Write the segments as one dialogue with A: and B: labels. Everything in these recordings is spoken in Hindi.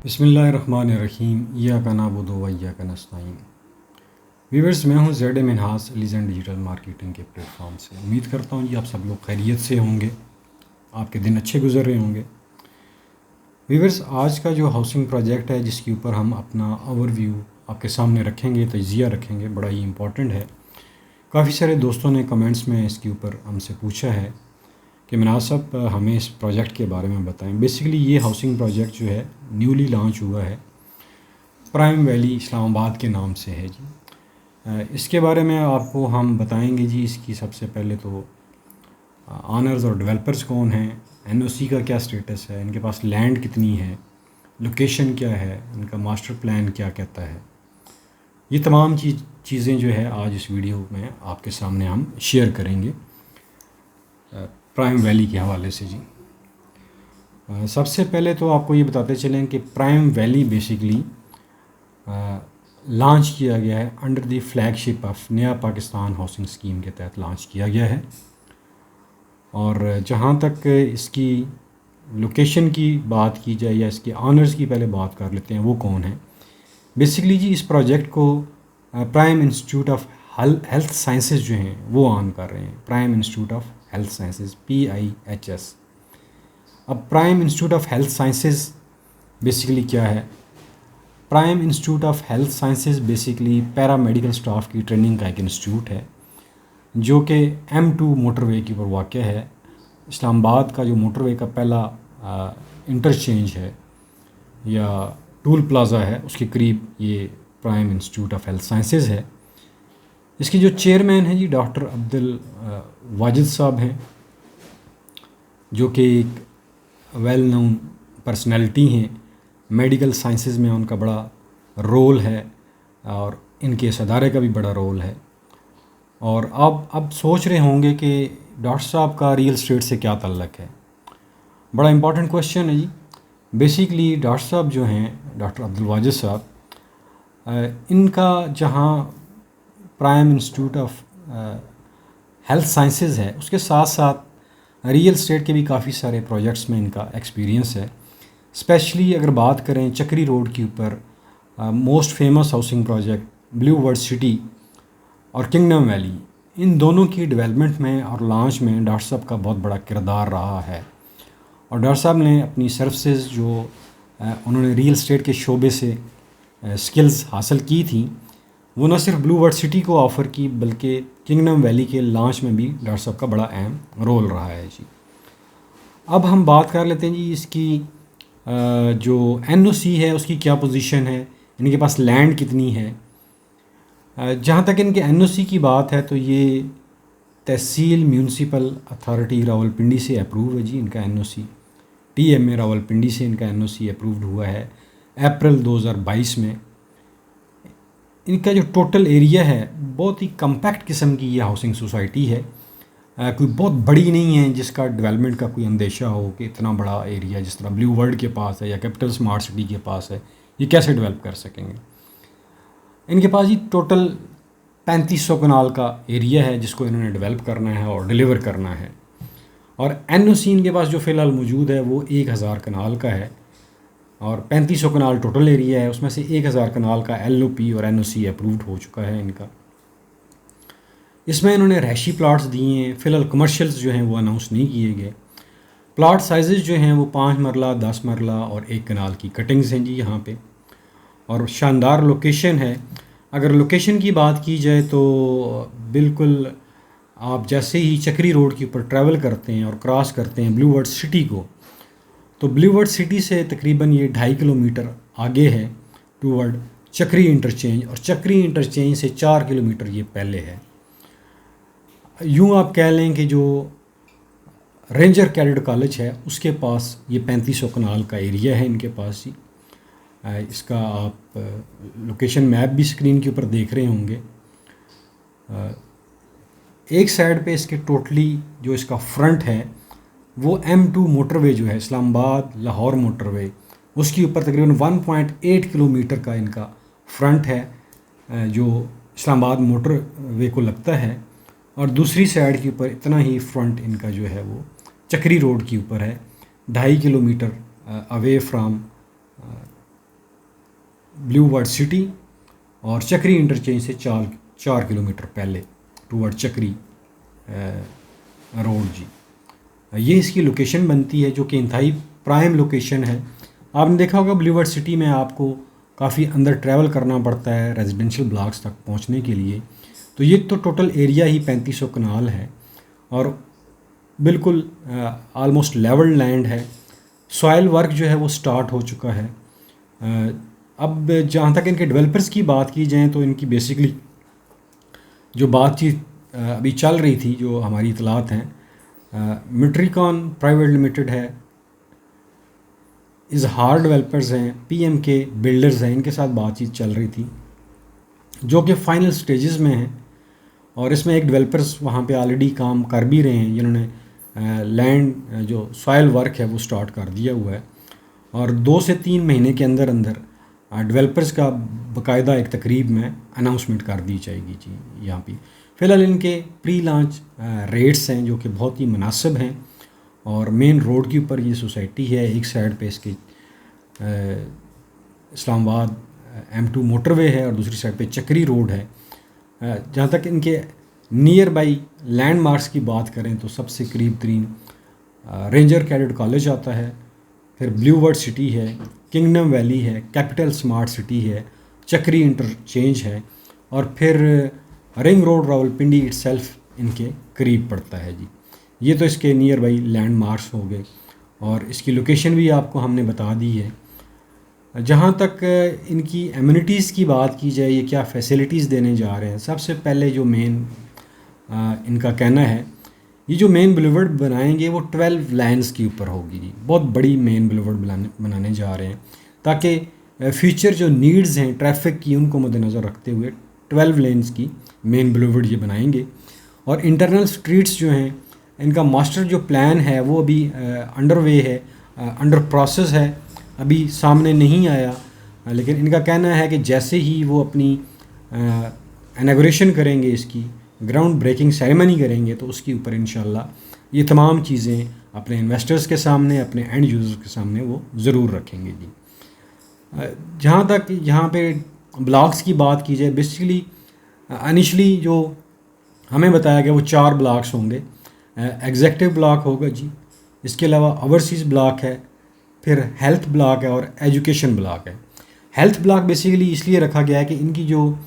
A: बिस्मिल्लाहिर्रहमानिर्रहीम इय्याका नअबुदु व इय्याका नस्तईन। व्यूअर्स, मैं हूं Z Minhas legend digital marketing के प्लेटफॉर्म से। उम्मीद करता हूं जी आप सब लोग खैरियत से होंगे, आपके दिन अच्छे गुजर रहे होंगे। व्यूअर्स, आज का जो हाउसिंग प्रोजेक्ट है जिसके ऊपर हम अपना ओवरव्यू आपके सामने रखेंगे, तज्ज़िया रखेंगे, बड़ा ही इम्पोर्टेंट है। काफ़ी सारे दोस्तों ने कमेंट्स में इसके ऊपर हमसे पूछा है कि मुनासब हमें इस प्रोजेक्ट के बारे में बताएं। बेसिकली ये हाउसिंग प्रोजेक्ट जो है न्यूली लॉन्च हुआ है, प्राइम वैली इस्लामाबाद के नाम से है जी। इसके बारे में आपको हम बताएंगे जी। इसकी सबसे पहले तो ऑनर्स और डेवलपर्स कौन हैं, एनओसी का क्या स्टेटस है, इनके पास लैंड कितनी है, लोकेशन क्या है, इनका मास्टर प्लान क्या कहता है। ये तमाम चीज़ें जो है आज इस वीडियो में आपके सामने हम शेयर करेंगे प्राइम वैली के हवाले से जी। सबसे पहले तो आपको ये बताते चलें कि प्राइम वैली बेसिकली लॉन्च किया गया है अंडर द फ्लैगशिप ऑफ नया पाकिस्तान हाउसिंग स्कीम के तहत लॉन्च किया गया है। और जहाँ तक इसकी लोकेशन की बात की जाए या इसके ऑनर्स की पहले बात कर लेते हैं, वो कौन है। बेसिकली जी इस प्रोजेक्ट को prime institute of health sciences जो हैं वो ऑन कर रहे हैं। Prime institute of health sciences PIHS। अब prime institute of health sciences basically क्या है। Prime institute of health sciences basically paramedical staff की ट्रेनिंग का एक इंस्टीट्यूट है जो कि M2 मोटरवे के ऊपर वाक़ है। इस्लामाबाद का जो मोटरवे का पहला इंटरचेंज है या टूल प्लाज़ा है, उसके करीब ये prime institute of health sciences है। इसके जो चेयरमैन हैं जी डॉक्टर अब्दुल वाजिद साहब हैं, जो कि एक वेल नोन पर्सनैलिटी हैं। मेडिकल साइंसेज में उनका बड़ा रोल है और इनके इस अदारे का भी बड़ा रोल है। और आप अब सोच रहे होंगे कि डॉक्टर साहब का रियल एस्टेट से क्या ताल्लुक़ है। बड़ा इंपॉर्टेंट क्वेश्चन है जी। बेसिकली डॉक्टर साहब जो हैं, डॉक्टर अब्दुल वाजिद साहब, इनका जहाँ prime institute of health sciences है, उसके साथ साथ रियल एस्टेट के भी काफ़ी सारे प्रोजेक्ट्स में इनका एक्सपीरियंस है। स्पेशली अगर बात करें चक्री रोड के ऊपर most famous housing project Blue World City और किंगडम वैली, इन दोनों की डेवलपमेंट में और लॉन्च में डॉक्टर साहब का बहुत बड़ा किरदार रहा है। और डॉक्टर साहब ने अपनी सर्विसेज जो उन्होंने रियल एस्टेट के शोबे से स्किल्स हासिल की थी, वो न सिर्फ ब्लू वर्ड सिटी को ऑफ़र की बल्कि किंगडम वैली के लॉन्च में भी डॉक्टर साहब का बड़ा अहम रोल रहा है जी। अब हम बात कर लेते हैं जी इसकी जो NOC है उसकी क्या पोजीशन है, इनके पास लैंड कितनी है। जहाँ तक इनके NOC की बात है तो ये तहसील म्यूनसिपल अथॉरिटी रावलपिंडी से अप्रूव है जी। इनका NOC TMA रावलपिंडी से इनका NOC अप्रूव्ड हुआ है अप्रैल 2022 में। इनका जो टोटल एरिया है बहुत ही कम्पैक्ट किस्म की ये हाउसिंग सोसाइटी है। कोई बहुत बड़ी नहीं है जिसका डेवलपमेंट का कोई अंदेशा हो कि इतना बड़ा एरिया जिस तरह ब्लू वर्ल्ड के पास है या कैपिटल स्मार्ट सिटी के पास है, ये कैसे डेवलप कर सकेंगे। इनके पास ही टोटल 3500 कनाल का एरिया है जिसको इन्होंने डेवलप करना है और डिलीवर करना है। और NOC इनके पास जो फ़िलहाल मौजूद है वो 1000 कनाल का है और 3500 कनाल टोटल एरिया है। उसमें से 1000 कनाल का LOP और NOC अप्रूव्ड हो चुका है इनका। इसमें इन्होंने रहायशी प्लाट्स दिए हैं। फ़िलहाल कमर्शियल्स जो हैं वो अनाउंस नहीं किए गए। प्लाट साइजेस जो हैं वो 5 मरला, 10 मरला और 1 कनाल की कटिंग्स हैं जी यहाँ पे। और शानदार लोकेशन है। अगर लोकेशन की बात की जाए तो बिल्कुल आप जैसे ही चक्री रोड के ऊपर ट्रैवल करते हैं और क्रॉस करते हैं ब्लू वर्ड सिटी को, तो ब्लू वर्ड सिटी से तकरीबन ये 2.5 किलोमीटर आगे है टूवर्ड चक्री इंटरचेंज, और चक्री इंटरचेंज से 4 किलोमीटर ये पहले है। यूँ आप कह लें कि जो रेंजर कैडेट कॉलेज है उसके पास ये 3500 कनाल का एरिया है इनके पास ही। इसका आप लोकेशन मैप भी स्क्रीन के ऊपर देख रहे होंगे। एक साइड पे इसके टोटली जो इसका फ्रंट है वो M2 मोटरवे जो है इस्लामाबाद लाहौर मोटरवे, उसके ऊपर तकरीबन 1.8 किलोमीटर का इनका फ्रंट है जो इस्लामाबाद मोटरवे को लगता है। और दूसरी साइड के ऊपर इतना ही फ्रंट इनका जो है वो चक्री रोड के ऊपर है, 2.5 kilometre away from Blue World City और चक्री इंटरचेंज से 4 किलोमीटर पहले टूवर्ड चक्री रोड जी। ये इसकी लोकेशन बनती है, जो कि इंतहाई प्राइम लोकेशन है। आपने देखा होगा ब्लू वर्ड सिटी में आपको काफ़ी अंदर ट्रैवल करना पड़ता है रेजिडेंशियल ब्लॉक्स तक पहुंचने के लिए। तो ये तो टोटल एरिया ही 3500 कनाल है और बिल्कुल आलमोस्ट लेवल लैंड है। सॉइल वर्क जो है वो स्टार्ट हो चुका है। अब जहाँ तक इनके डेवलपर्स की बात की जाए तो इनकी बेसिकली जो बातचीत अभी चल रही थी, जो हमारी इतलात हैं, मिट्रिकॉन प्राइवेट लिमिटेड है, इजहार डेवलपर्स हैं, पीएमके बिल्डर्स हैं, इनके साथ बातचीत चल रही थी जो कि फ़ाइनल स्टेजेस में है। और इसमें एक डेवलपर्स वहाँ पे ऑलरेडी काम कर भी रहे हैं, जिन्होंने लैंड जो सॉइल वर्क है वो स्टार्ट कर दिया हुआ है। और 2 से 3 महीने के अंदर अंदर डेवलपर्स का बाकायदा एक तकरीब में अनाउंसमेंट कर दी जाएगी जी। यहाँ पे फ़िलहाल इनके प्री लॉन्च रेट्स हैं जो कि बहुत ही मुनासिब हैं। और मेन रोड के ऊपर ये सोसाइटी है, एक साइड पे इसके इस्लामाबाद M2 मोटरवे है और दूसरी साइड पे चक्री रोड है। जहाँ तक इनके नियर बाई लैंडमार्क्स की बात करें तो सबसे करीब तरीन रेंजर कैडेट कॉलेज आता है, फिर ब्लू वर्ड सिटी है, किंगडम वैली है, कैपिटल स्मार्ट सिटी है, चक्री इंटरचेंज है और फिर रिंग रोड रावलपिंडी इटसेल्फ इनके करीब पड़ता है जी। ये तो इसके नियर बाई लैंडमार्क्स हो गए और इसकी लोकेशन भी आपको हमने बता दी है। जहाँ तक इनकी एम्यूनिटीज़ की बात की जाए, ये क्या फैसिलिटीज़ देने जा रहे हैं, सबसे पहले जो मेन इनका कहना है, ये जो मेन बुलेवर्ड बनाएंगे वो 12 लाइन्स के ऊपर होगी जी। बहुत बड़ी मेन बुलेवर्ड बनाने जा रहे हैं ताकि फ्यूचर जो नीड्स हैं ट्रैफिक की उनको मद्देनज़र रखते हुए 12 लेन्स की मेन बुलेवर्ड ये बनाएंगे। और इंटरनल स्ट्रीट्स जो हैं, इनका मास्टर जो प्लान है वो अभी अंडर वे है, अंडर प्रोसेस है, अभी सामने नहीं आया। लेकिन इनका कहना है कि जैसे ही वो अपनी इनॉग्रेशन करेंगे, इसकी ग्राउंड ब्रेकिंग सेरेमनी करेंगे, तो उसके ऊपर इंशाल्लाह ये तमाम चीज़ें अपने इन्वेस्टर्स के सामने, अपने एंड यूज़र्स के सामने वो ज़रूर रखेंगे जी। जहाँ तक यहाँ पे ब्लॉक्स की बात की जाए, बेसिकली इनिशली जो हमें बताया गया वो 4 ब्लॉक्स होंगे। एग्जेक्टिव ब्लॉक होगा जी, इसके अलावा ओवरसीज़ ब्लॉक है, फिर हेल्थ ब्लॉक है और एजुकेशन ब्लॉक है। हेल्थ ब्लॉक बेसिकली इसलिए रखा गया है कि इनकी जो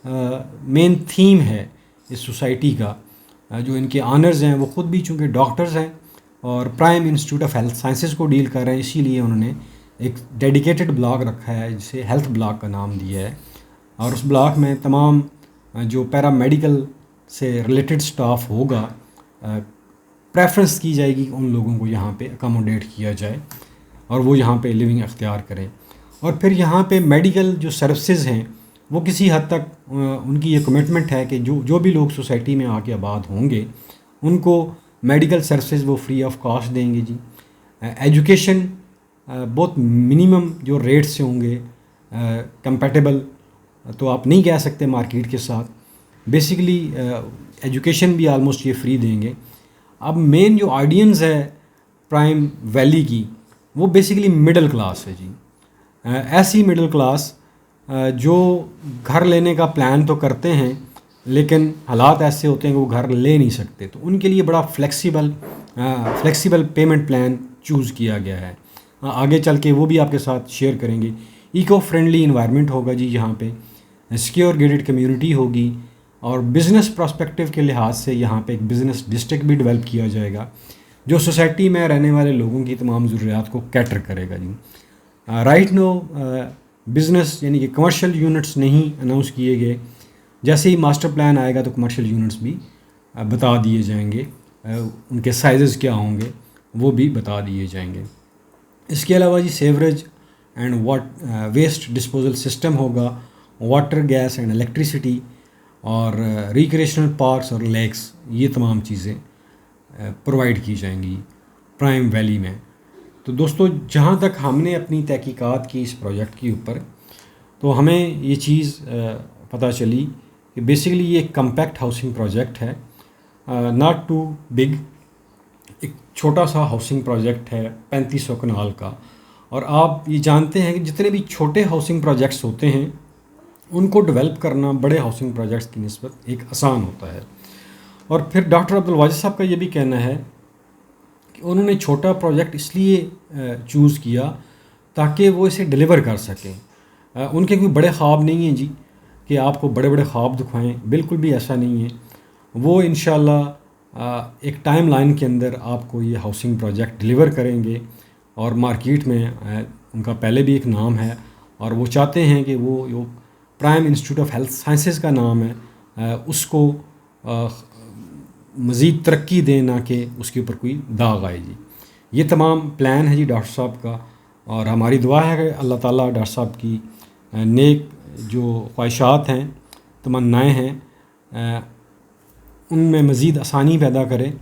A: मेन थीम है इस सोसाइटी का, जो इनके ऑनर्स हैं वो ख़ुद भी चूँकि डॉक्टर्स हैं और prime institute of health sciences को डील कर रहे हैं, इसीलिए उन्होंने एक डेडिकेटेड ब्लॉक रखा है जिसे हेल्थ ब्लॉक का नाम दिया है। और उस ब्लॉक में तमाम जो पैरामेडिकल से रिलेटेड स्टाफ होगा, प्रेफरेंस की जाएगी उन लोगों को यहाँ पे अकोमोडेट किया जाए और वो यहाँ पे लिविंग अख्तियार करें। और फिर यहाँ पे मेडिकल जो सर्विसेज हैं वो किसी हद तक उनकी ये कमिटमेंट है कि जो भी लोग सोसाइटी में आके आबाद होंगे उनको मेडिकल सर्विसेज वो फ्री ऑफ कॉस्ट देंगे जी। एजुकेशन बहुत मिनिमम जो रेट से होंगे, कंपैटिबल तो आप नहीं कह सकते मार्केट के साथ। बेसिकली एजुकेशन भी आलमोस्ट ये फ्री देंगे। अब मेन जो ऑडियंस है प्राइम वैली की, वो बेसिकली मिडिल क्लास है जी। ऐसी मिडिल क्लास जो घर लेने का प्लान तो करते हैं लेकिन हालात ऐसे होते हैं कि वो घर ले नहीं सकते, तो उनके लिए बड़ा फ्लेक्सिबल पेमेंट प्लान चूज़ किया गया है। आगे चल के वो भी आपके साथ शेयर करेंगे। इको फ्रेंडली इन्वायरमेंट होगा जी यहाँ पे, सिक्योर गेटेड कम्युनिटी होगी और बिज़नेस प्रॉस्पेक्टिव के लिहाज से यहाँ पे एक बिज़नेस डिस्ट्रिक्ट भी डेवलप किया जाएगा जो सोसाइटी में रहने वाले लोगों की तमाम ज़रूरियात को कैटर करेगा जी। राइट नो बिज़नेस यानी कि कमर्शियल यूनिट्स नहीं अनाउंस किए गए। जैसे ही मास्टर प्लान आएगा तो कमर्शियल यूनिट्स भी बता दिए जाएंगे, उनके साइज़ क्या होंगे वो भी बता दिए जाएंगे। इसके अलावा जी sewerage and waste disposal system होगा, वाटर, गैस एंड इलेक्ट्रिसिटी और रिक्रिएशनल पार्क्स और लेक्स, ये तमाम चीज़ें प्रोवाइड की जाएंगी प्राइम वैली में। तो दोस्तों, जहाँ तक हमने अपनी तहकीकात की इस प्रोजेक्ट के ऊपर, तो हमें ये चीज़ पता चली कि बेसिकली ये एक कम्पैक्ट हाउसिंग प्रोजेक्ट है, नॉट टू बिग। एक छोटा सा हाउसिंग प्रोजेक्ट है 3500 कनाल का और आप ये जानते हैं कि जितने भी छोटे हाउसिंग प्रोजेक्ट्स होते हैं उनको डेवलप करना बड़े हाउसिंग प्रोजेक्ट्स की निस्बत एक आसान होता है। और फिर डॉक्टर अब्दुल वाजिद साहब का ये भी कहना है कि उन्होंने छोटा प्रोजेक्ट इसलिए चूज़ किया ताकि वो इसे डिलीवर कर सकें। उनके कोई बड़े ख्वाब नहीं हैं जी कि आपको बड़े बड़े ख्वाब दिखाएं, बिल्कुल भी ऐसा नहीं है। वो इंशाल्लाह एक टाइम लाइन के अंदर आपको ये हाउसिंग प्रोजेक्ट डिलीवर करेंगे और मार्केट में उनका पहले भी एक नाम है और वो चाहते हैं कि वो जो prime institute of health sciences का नाम है उसको मज़ीद तरक्की दें, ना कि उसके ऊपर कोई दाग आए जी। ये तमाम प्लान है जी डॉक्टर साहब का, और हमारी दुआ है कि अल्लाह ताला डॉक्टर साहब की नेक जो ख्वाहिशात हैं, तमन्नाएँ हैं, उनमें मज़ीद आसानी पैदा करे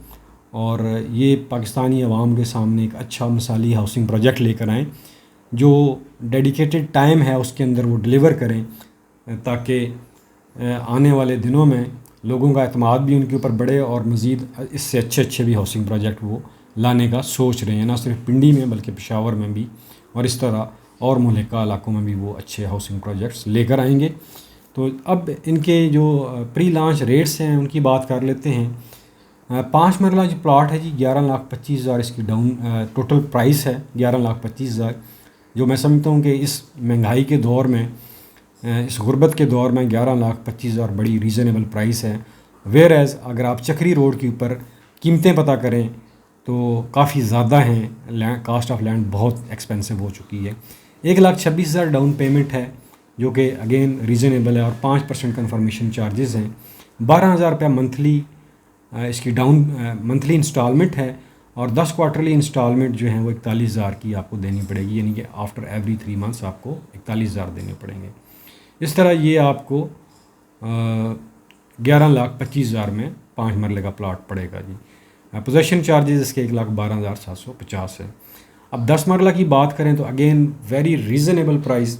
A: और ये पाकिस्तानी अवाम के सामने एक अच्छा मिसाली हाउसिंग प्रोजेक्ट लेकर आएँ जो डेडिकेटेड टाइम है उसके अंदर वो डिलीवर करें, ताकि आने वाले दिनों में लोगों का एतमाद भी उनके ऊपर बढ़े और मज़ीद इससे अच्छे अच्छे भी हाउसिंग प्रोजेक्ट वो लाने का सोच रहे हैं, ना सिर्फ पिंडी में बल्कि पेशावर में भी, और इस तरह और मुल्का इलाकों में भी वो अच्छे हाउसिंग प्रोजेक्ट्स लेकर आएंगे। तो अब इनके जो प्री लॉन्च रेट्स हैं उनकी बात कर लेते हैं। 5 मरला जो प्लाट है जी 11,25,000 इसकी डाउन टोटल प्राइस है, 11,25,000, जो मैं समझता हूँ कि इस महंगाई के दौर में, इस गुर्बत के दौर में 11,25,000 बड़ी रीज़नेबल प्राइस है। वेयर एज़ अगर आप चक्री रोड के ऊपर कीमतें पता करें तो काफ़ी ज़्यादा हैं, कास्ट ऑफ लैंड बहुत एक्सपेंसिव हो चुकी है। 1,26,000 डाउन पेमेंट है जो कि अगेन रीज़नेबल है और 5% कन्फर्मेशन चार्जेस हैं। 12,000 रुपया मंथली इसकी डाउन मंथली इंस्टॉलमेंट है और 10 क्वार्टरली इंस्टॉलमेंट जो है वो 41,000 की आपको देनी पड़ेगी, यानी कि आफ्टर एवरी 3 मंथ्स आपको 41,000 देने पड़ेंगे। इस तरह ये आपको 11,25,000 में 5 मरले का प्लाट पड़ेगा जी। पोजेशन चार्जेस इसके 1,12,750 है। अब 10 मरला की बात करें तो अगेन वेरी रीज़नेबल प्राइस,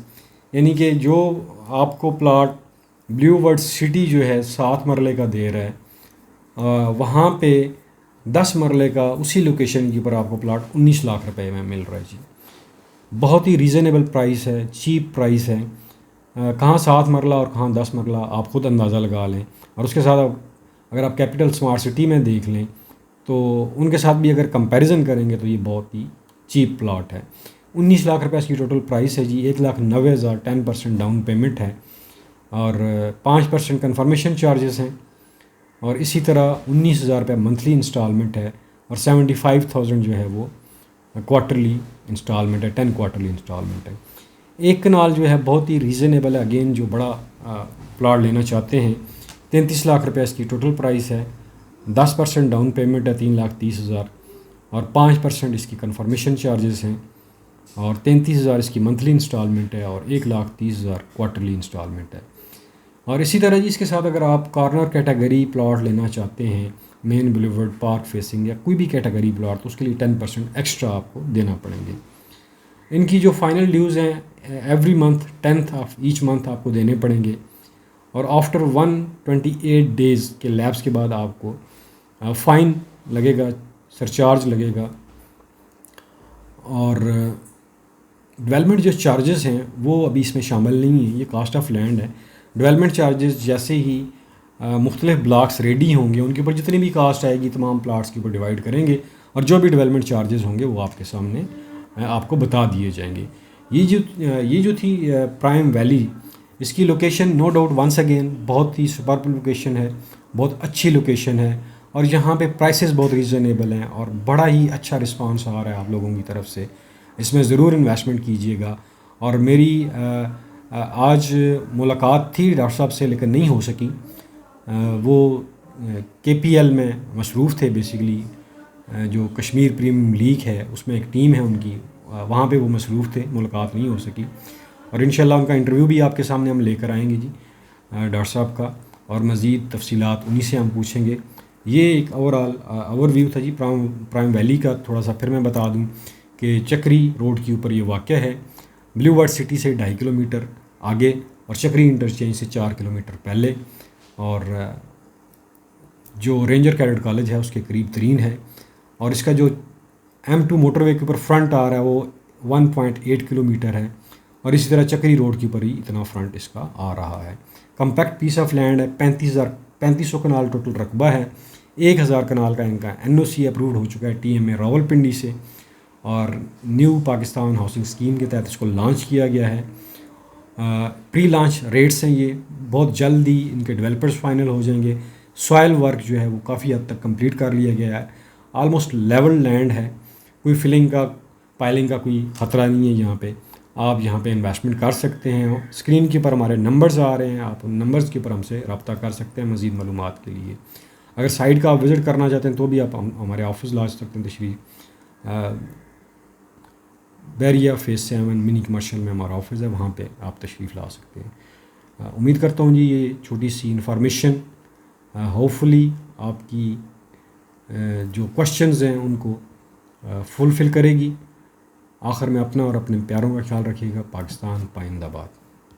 A: यानी कि जो आपको प्लाट ब्लू वर्ड सिटी जो है 7 मरले का दे रहा है, वहाँ पे 10 मरले का उसी लोकेशन के ऊपर आपको प्लाट 19 लाख रुपए में मिल रहा है जी। बहुत ही रीज़नेबल प्राइस है, चीप प्राइस है। कहाँ 7 मरला और कहाँ 10 मरला आप ख़ुद अंदाज़ा लगा लें। और उसके साथ अगर आप कैपिटल स्मार्ट सिटी में देख लें तो उनके साथ भी अगर कंपैरिजन करेंगे तो ये बहुत ही चीप प्लॉट है। 19 लाख रुपये इसकी टोटल प्राइस है जी। 1,90,000 10% डाउन पेमेंट है और 5% कन्फर्मेशन चार्जेस हैं और इसी तरह 19,000 रुपये मंथली इंस्टॉलमेंट है और 75,000 जो है वो क्वार्टरली इंस्टॉलमेंट है, 10 क्वार्टरली इंस्टॉलमेंट है। एक कनाल जो है बहुत ही रीज़नेबल है, अगेन जो बड़ा प्लॉट लेना चाहते हैं 33 लाख रुपये इसकी टोटल प्राइस है। 10% डाउन पेमेंट है 3,30,000 और 5% इसकी कन्फर्मेशन चार्जेस हैं और 33,000 इसकी मंथली इंस्टॉलमेंट है और 1,30,000 क्वार्टरली इंस्टॉलमेंट है। और इसी तरह जी इसके साथ अगर आप कॉर्नर कैटेगरी प्लॉट लेना चाहते हैं, मेन बुलेवर्ड, पार्क फेसिंग या कोई भी कैटेगरी प्लॉट, तो उसके लिए 10% एक्स्ट्रा आपको देना पड़ेंगे। इनकी जो फाइनल ड्यूज़ हैं every month 10th of each month आपको देने पड़ेंगे और आफ्टर 128 डेज़ के लैब्स के बाद आपको फ़ाइन लगेगा, सरचार्ज लगेगा। और डेवलपमेंट जो चार्जेस हैं वो अभी इसमें शामिल नहीं है, ये कास्ट ऑफ लैंड है। डेवलपमेंट चार्जेस जैसे ही मुख्तलिफ ब्लॉक्स रेडी होंगे उनके ऊपर जितनी भी कास्ट आएगी तमाम प्लाट्स के ऊपर डिवाइड करेंगे और जो भी डेवलपमेंट चार्जेस होंगे वो आपके सामने आपको बता दिए जाएंगे। ये जो थी प्राइम वैली, इसकी location no doubt once again बहुत ही सुपर्ब लोकेशन है, बहुत अच्छी लोकेशन है और यहाँ पे प्राइसेस बहुत रीज़नेबल हैं और बड़ा ही अच्छा रिस्पांस आ रहा है आप लोगों की तरफ से। इसमें ज़रूर इन्वेस्टमेंट कीजिएगा। और मेरी आज मुलाकात थी डॉक्टर साहब से लेकिन नहीं हो सकी, वो KPL में मसरूफ़ थे बेसिकली, जो कश्मीर प्रीमियम लीग है उसमें एक टीम है उनकी, वहाँ पे वो मसरूफ़ थे, मुलाकात नहीं हो सकी। और इंशाल्लाह उनका इंटरव्यू भी आपके सामने हम लेकर आएंगे जी डॉक्टर साहब का, और मज़ीद तफसीलात उन्हीं से हम पूछेंगे। ये एक ओवरऑल ओवरव्यू था जी प्राइम वैली का। थोड़ा सा फिर मैं बता दूं कि चक्री रोड के ऊपर ये वाक़या है, ब्लू वर्ड सिटी से 2.5 किलोमीटर आगे और चक्री इंटरचेंज से 4 किलोमीटर पहले, और जो रेंजर कैडेट कॉलेज है उसके करीब तरीन है। और इसका जो M2 मोटरवे के ऊपर फ्रंट आ रहा है वो 1.8 किलोमीटर है, और इसी तरह चक्री रोड के ऊपर ही इतना फ्रंट इसका आ रहा है। कम्पैक्ट पीस ऑफ लैंड है, 3500 कनाल टोटल रकबा है, 1000 कनाल का इनका NOC अप्रूव्ड हो चुका है TMA रावलपिंडी से, और न्यू पाकिस्तान हाउसिंग स्कीम के तहत इसको लॉन्च किया गया है। प्री लॉन्च रेट्स हैं ये, बहुत जल्दी इनके डेवलपर्स फाइनल हो जाएंगे। सॉयल वर्क जो है वो काफ़ी हद तक कंप्लीट कर लिया गया है, ऑलमोस्ट लेवल लैंड है, कोई फिलिंग का पाइलिंग का कोई ख़तरा नहीं है। यहाँ पे आप यहाँ पे इन्वेस्टमेंट कर सकते हैं। स्क्रीन के ऊपर हमारे नंबर्स आ रहे हैं, आप उन नंबर्स के ऊपर हमसे रब्ता कर सकते हैं मज़ीद मालूमात के लिए। अगर साइट का आप विज़िट करना चाहते हैं तो भी आप हमारे ऑफिस ला सकते हैं तशरीफ़। बैरिया फेज़ 7 मिनी कमर्शियल में हमारा ऑफिस है, वहाँ पे आप तशरीफ़ ला सकते हैं। उम्मीद करता हूँ जी ये छोटी सी इन्फॉर्मेशन होपफुली आपकी जो क्वेश्चंस हैं उनको फुलफ़िल करेगी। आखिर में अपना और अपने प्यारों का ख्याल रखिएगा। पाकिस्तान पाइंदाबाद।